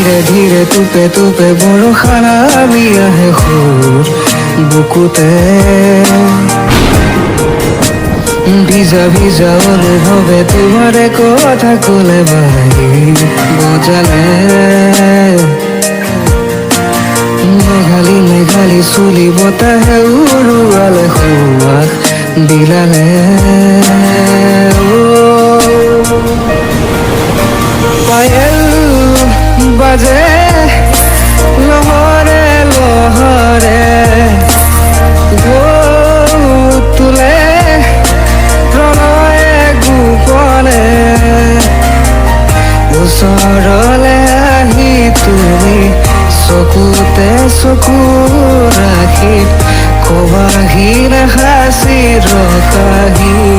ধীৰে ধীৰে টোপে টোপে বৰষা নামি আহে সুৰ বুকুতে ভিজা ভিজা অনুভৱে তোমাৰে কথা ক'লে বাহি বজালে মেঘালী মেঘালী চুলি বতাহে উৰুৱালে সুৱাস বিলালে পায়েল বাজে লহৰে লহৰে তোলে প্ৰণয়ে গোপনে ওচৰলে আহি তুমি চকুতে চকু ৰাখি কবাহি সাঁচি ৰখাহি